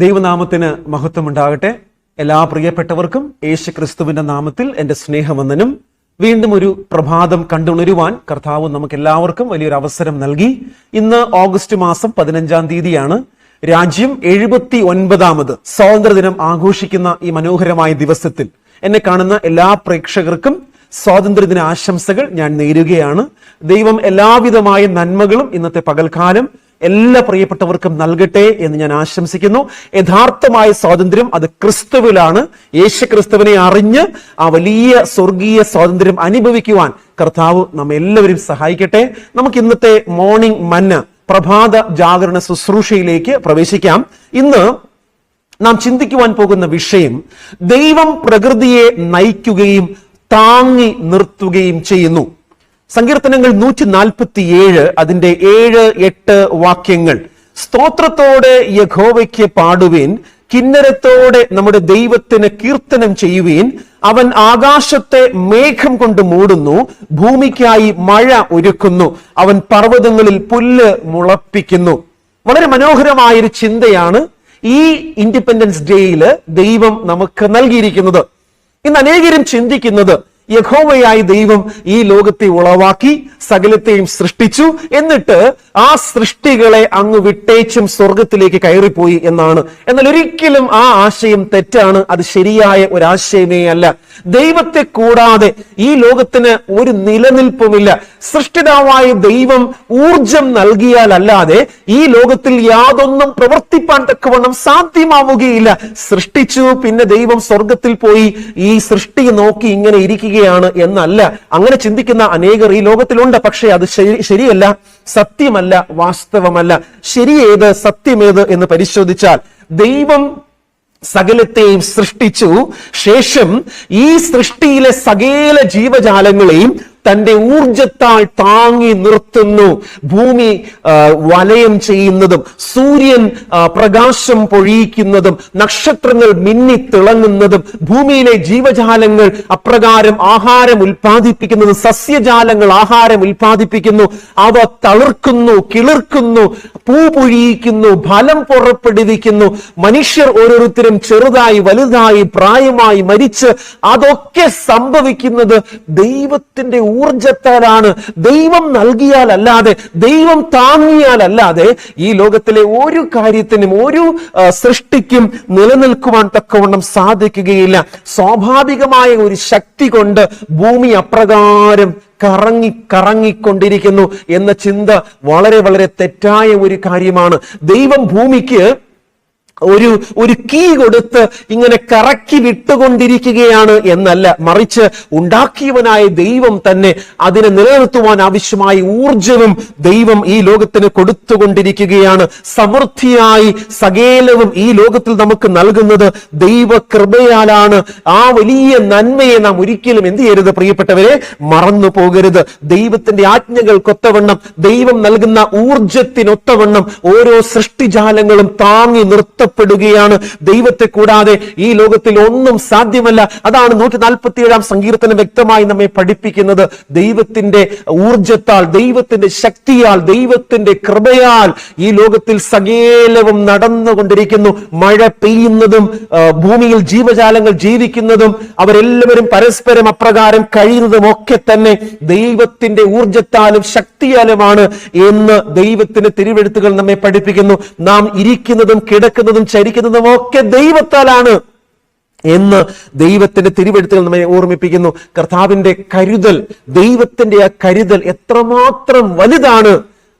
ദൈവനാമത്തിന് മഹത്വമുണ്ടാകട്ടെ. എല്ലാ പ്രിയപ്പെട്ടവർക്കും യേശു ക്രിസ്തുവിന്റെ നാമത്തിൽ എൻ്റെ സ്നേഹവന്ദനം. വീണ്ടും ഒരു പ്രഭാതം കണ്ടുണരുവാൻ കർത്താവ് നമുക്ക് എല്ലാവർക്കും വലിയൊരു അവസരം നൽകി. ഇന്ന് ഓഗസ്റ്റ് മാസം 15-ാം തീയതിയാണ്. രാജ്യം 79ാമത് സ്വാതന്ത്ര്യദിനം ആഘോഷിക്കുന്ന ഈ മനോഹരമായ ദിവസത്തിൽ എന്നെ കാണുന്ന എല്ലാ പ്രേക്ഷകർക്കും സ്വാതന്ത്ര്യദിന ആശംസകൾ ഞാൻ നേരുകയാണ്. ദൈവം എല്ലാവിധമായ നന്മകളും ഇന്നത്തെ പകൽക്കാലം എല്ലാ പ്രിയപ്പെട്ടവർക്കും നൽകട്ടെ എന്ന് ഞാൻ ആശംസിക്കുന്നു. യഥാർത്ഥമായ സ്വാതന്ത്ര്യം അത് ക്രിസ്തുവിലാണ്. യേശു ക്രിസ്തുവിനെ അറിഞ്ഞ് ആ വലിയ സ്വർഗീയ സ്വാതന്ത്ര്യം അനുഭവിക്കുവാൻ കർത്താവ് നമ്മെ എല്ലാവരും സഹായിക്കട്ടെ. നമുക്ക് ഇന്നത്തെ മോർണിംഗ് മന്ന പ്രഭാത ജാഗരണ ശുശ്രൂഷയിലേക്ക് പ്രവേശിക്കാം. ഇന്ന് നാം ചിന്തിക്കുവാൻ പോകുന്ന വിഷയം, ദൈവം പ്രകൃതിയെ നയിക്കുകയും താങ്ങി നിർത്തുകയും ചെയ്യുന്നു. സങ്കീർത്തനങ്ങൾ 147 അതിന്റെ 7-8 വാക്യങ്ങൾ. സ്തോത്രത്തോടെ യഹോവയ്ക്ക് പാടുവീൻ, കിന്നരത്തോടെ നമ്മുടെ ദൈവത്തിന് കീർത്തനം ചെയ്യുവീൻ. അവൻ ആകാശത്തെ മേഘം കൊണ്ട് മൂടുന്നു, ഭൂമിക്കായി മഴ ഒരുക്കുന്നു, അവൻ പർവ്വതങ്ങളിൽ പുല്ല് മുളപ്പിക്കുന്നു. വളരെ മനോഹരമായൊരു ചിന്തയാണ് ഈ ഇൻഡിപെൻഡൻസ് ഡേയില് ദൈവം നമുക്ക് നൽകിയിരിക്കുന്നത്. ഇന്ന് അനേകരും ചിന്തിക്കുന്നത്, യഹോവയായ ദൈവം ഈ ലോകത്തെ ഉളവാക്കി സകലത്തെയും സൃഷ്ടിച്ചു, എന്നിട്ട് ആ സൃഷ്ടികളെ അങ്ങ് വിട്ടേച്ചും സ്വർഗത്തിലേക്ക് കയറിപ്പോയി എന്നാണ്. എന്നാൽ ഒരിക്കലും ആ ആശയം തെറ്റാണ്. അത് ശരിയായ ഒരാശയമേ അല്ല. ദൈവത്തെ കൂടാതെ ഈ ലോകത്തിന് ഒരു നിലനിൽപ്പുമില്ല. സൃഷ്ടിതാവായ ദൈവം ഊർജം നൽകിയാലല്ലാതെ ഈ ലോകത്തിൽ യാതൊന്നും പ്രവർത്തിപ്പാൻ തക്കവണ്ണം സാധ്യമാവുകയില്ല. സൃഷ്ടിച്ചു, പിന്നെ ദൈവം സ്വർഗത്തിൽ പോയി ഈ സൃഷ്ടി നോക്കി ഇങ്ങനെ ഇരിക്കുകയാണ് എന്നല്ല. അങ്ങനെ ചിന്തിക്കുന്ന അനേകർ ഈ ലോകത്തിലുണ്ട്. പക്ഷേ അത് ശരിയല്ല, സത്യമല്ല, വാസ്തവമല്ല. ശരിയേത്, സത്യമേത് എന്ന് പരിശോധിച്ചാൽ, ദൈവം സകലത്തെയും സൃഷ്ടിച്ചു. ശേഷം ഈ സൃഷ്ടിയിലെ സകല ജീവജാലങ്ങളെയും തന്റെ ഊർജത്താൽ താങ്ങി നിർത്തുന്നു. ഭൂമി വലയം ചെയ്യുന്നതും സൂര്യൻ പ്രകാശം പൊഴിയിക്കുന്നതും നക്ഷത്രങ്ങൾ മിന്നിത്തിളങ്ങുന്നതും ഭൂമിയിലെ ജീവജാലങ്ങൾ അപ്രകാരം ആഹാരം ഉൽപ്പാദിപ്പിക്കുന്നതും സസ്യജാലങ്ങൾ ആഹാരം ഉൽപ്പാദിപ്പിക്കുന്നു. അവ തളിർക്കുന്നു, കിളിർക്കുന്നു, പൂ പൊഴിയിക്കുന്നു, ഫലം പുറപ്പെടുവിക്കുന്നു. മനുഷ്യർ ഓരോരുത്തരും ചെറുതായി വലുതായി പ്രായമായി മരിച്ച് അതൊക്കെ സംഭവിക്കുന്നത് ദൈവത്തിന്റെ ഊർജത്താലാണ്. ദൈവം നൽകിയാലല്ലാതെ, ദൈവം താങ്ങിയാലല്ലാതെ ഈ ലോകത്തിലെ ഒരു കാര്യത്തിനും ഒരു സൃഷ്ടിക്കും നിലനിൽക്കുവാൻ തക്കവണ്ണം സാധിക്കുകയില്ല. സ്വാഭാവികമായ ഒരു ശക്തി കൊണ്ട് ഭൂമി അപ്രകാരം കറങ്ങിക്കൊണ്ടിരിക്കുന്നു എന്ന ചിന്ത വളരെ വളരെ തെറ്റായ ഒരു കാര്യമാണ്. ദൈവം ഭൂമിക്ക് ഒരു കീ കൊടുത്ത് ഇങ്ങനെ കറക്കി വിട്ടുകൊണ്ടിരിക്കുകയാണ് എന്നല്ല, മറിച്ച് ഉണ്ടാക്കിയവനായ ദൈവം തന്നെ അതിനെ നിലനിർത്തുവാൻ ആവശ്യമായ ഊർജവും ദൈവം ഈ ലോകത്തിന് കൊടുത്തുകൊണ്ടിരിക്കുകയാണ്. സമൃദ്ധിയായി സകലവും ഈ ലോകത്തിൽ നമുക്ക് നൽകുന്നത് ദൈവകൃപയാലാണ്. ആ വലിയ നന്മയെ നാം ഒരിക്കലും എന്ത് ചെയ്യരുത് പ്രിയപ്പെട്ടവരെ, മറന്നു പോകരുത്. ദൈവത്തിന്റെ ആജ്ഞകൾക്കൊത്തവണ്ണം, ദൈവം നൽകുന്ന ഊർജത്തിനൊത്തവണ്ണം ഓരോ സൃഷ്ടിജാലങ്ങളും താങ്ങി പ്പെടുകയാണ്. ദൈവത്തെ കൂടാതെ ഈ ലോകത്തിൽ ഒന്നും സാധ്യമല്ല. അതാണ് 147-ാം സങ്കീർത്തനം വ്യക്തമായി നമ്മെ പഠിപ്പിക്കുന്നത്. ദൈവത്തിന്റെ ഊർജത്താൽ, ദൈവത്തിന്റെ ശക്തിയാൽ, ദൈവത്തിന്റെ കൃപയാൽ ഈ ലോകത്തിൽ സകലവും നടന്നുകൊണ്ടിരിക്കുന്നു. മഴ പെയ്യുന്നതും ഭൂമിയിൽ ജീവജാലങ്ങൾ ജീവിക്കുന്നതും അവരെല്ലാവരും പരസ്പരം അപ്രകാരം കഴിയുന്നതും ഒക്കെ തന്നെ ദൈവത്തിന്റെ ഊർജത്താലും ശക്തിയാലുമാണ് എന്ന് ദൈവത്തിന്റെ തിരുവെഴുത്തുകൾ നമ്മെ പഠിപ്പിക്കുന്നു. നാം ഇരിക്കുന്നതും കിടക്കുന്നതും ചരിക്കുന്നതും ഒക്കെ ദൈവത്താലാണ് എന്ന് ദൈവത്തിന്റെ തിരുവെഴുത്തുകൾ നമ്മെ ഓർമ്മിപ്പിക്കുന്നു. കർത്താവിന്റെ കരുതൽ, ദൈവത്തിന്റെ ആ കരുതൽ എത്രമാത്രം വലുതാണ്.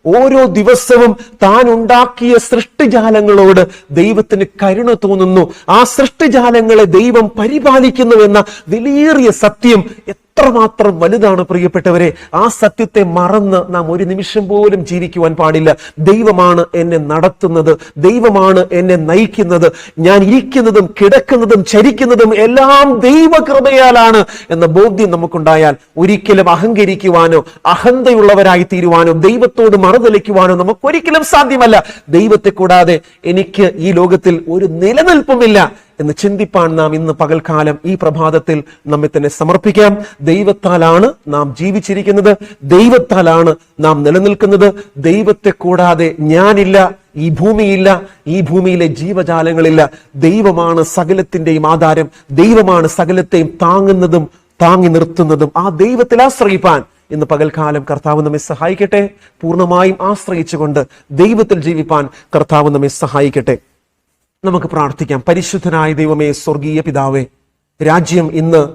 ഓരോ ദിവസവും താൻ ഉണ്ടാക്കിയ സൃഷ്ടിജാലങ്ങളോട് ദൈവത്തിന് കരുണ തോന്നുന്നു. ആ സൃഷ്ടിജാലങ്ങളെ ദൈവം പരിപാലിക്കുന്നു എന്ന വലിയ സത്യം എത്രമാത്രം വലുതാണ് പ്രിയപ്പെട്ടവരെ. ആ സത്യത്തെ മറന്ന് നാം ഒരു നിമിഷം പോലും ജീവിക്കുവാൻ പാടില്ല. ദൈവമാണ് എന്നെ നടത്തുന്നത്, ദൈവമാണ് എന്നെ നയിക്കുന്നത്. ഞാൻ ഇരിക്കുന്നതും കിടക്കുന്നതും ചരിക്കുന്നതും എല്ലാം ദൈവകൃപയാലാണ് എന്ന ബോധ്യം നമുക്കുണ്ടായാൽ ഒരിക്കലും അഹങ്കരിക്കുവാനോ അഹന്തയുള്ളവരായി തീരുവാനോ ദൈവത്തോട് മറുതലിക്കുവാനോ നമുക്കൊരിക്കലും സാധ്യമല്ല. ദൈവത്തെ കൂടാതെ എനിക്ക് ഈ ലോകത്തിൽ ഒരു നിലനിൽപ്പുമില്ല എന്ന് ചിന്തിപ്പാൻ നാം ഇന്ന് പകൽക്കാലം ഈ പ്രഭാതത്തിൽ നമ്മെ തന്നെ സമർപ്പിക്കാം. ദൈവത്താലാണ് നാം ജീവിച്ചിരിക്കുന്നത്, ദൈവത്താലാണ് നാം നിലനിൽക്കുന്നത്. ദൈവത്തെ കൂടാതെ ഞാനില്ല, ഈ ഭൂമിയില്ല, ഈ ഭൂമിയിലെ ജീവജാലങ്ങളില്ല. ദൈവമാണ് സകലത്തിന്റെയും ആധാരം, ദൈവമാണ് സകലത്തെയും താങ്ങുന്നതും താങ്ങി നിർത്തുന്നതും. ആ ദൈവത്തിൽ ആശ്രയിപ്പാൻ ഇന്ന് പകൽക്കാലം കർത്താവ് നമ്മെ സഹായിക്കട്ടെ. പൂർണ്ണമായും ആശ്രയിച്ചുകൊണ്ട് ദൈവത്തിൽ ജീവിപ്പാൻ കർത്താവ് നമ്മെ സഹായിക്കട്ടെ. നമുക്ക് പ്രാർത്ഥിക്കാം. പരിശുദ്ധനായ ദൈവമേ, സ്വർഗീയ പിതാവേ, രാജ്യം ഇന്ന്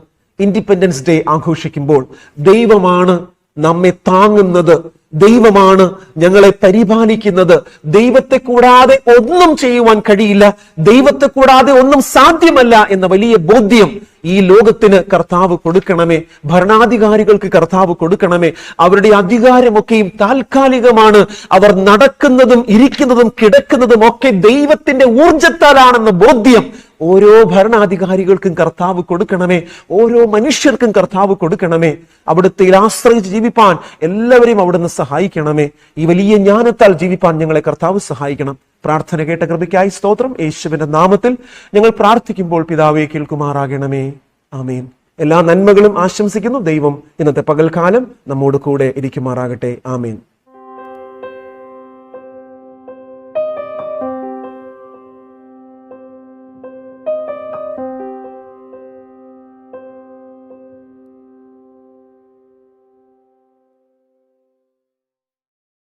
ഇൻഡിപെൻഡൻസ് ഡേ ആഘോഷിക്കുമ്പോൾ ദൈവമാണ് നമ്മെ താങ്ങുന്നത്, ദൈവമാണ് ഞങ്ങളെ പരിപാലിക്കുന്നത്. ദൈവത്തെ കൂടാതെ ഒന്നും ചെയ്യുവാൻ കഴിയില്ല, ദൈവത്തെ കൂടാതെ ഒന്നും സാധ്യമല്ല എന്ന വലിയ ബോധ്യം ഈ ലോകത്തിന് കർത്താവ് കൊടുക്കണമേ. ഭരണാധികാരികൾക്ക് കർത്താവ് കൊടുക്കണമേ. അവരുടെ അധികാരമൊക്കെയും താൽക്കാലികമാണ്. അവർ നടക്കുന്നതും ഇരിക്കുന്നതും കിടക്കുന്നതും ഒക്കെ ദൈവത്തിന്റെ ഊർജത്താലാണെന്ന ബോധ്യം ഓരോ ഭരണാധികാരികൾക്കും കർത്താവ് കൊടുക്കണമേ. ഓരോ മനുഷ്യർക്കും കർത്താവ് കൊടുക്കണമേ. അവിടുത്തെ ആശ്രയിച്ച് ജീവിപ്പാൻ എല്ലാവരെയും അവിടുന്ന് സഹായിക്കണമേ. ഈ വലിയ ജ്ഞാനത്താൽ ജീവിപ്പാൻ ഞങ്ങളെ കർത്താവ് സഹായിക്കണം. പ്രാർത്ഥന കേട്ട കൃപയ്ക്കായി സ്തോത്രം. യേശുവിന്റെ നാമത്തിൽ ഞങ്ങൾ പ്രാർത്ഥിക്കുമ്പോൾ പിതാവേ കേൾക്കുമാറാകണമേ. ആമേൻ. എല്ലാ നന്മകളും ആശംസിക്കുന്നു. ദൈവം ഇന്നത്തെ പകൽക്കാലം നമ്മോട് കൂടെ ഇരിക്കുമാറാകട്ടെ. ആമേൻ.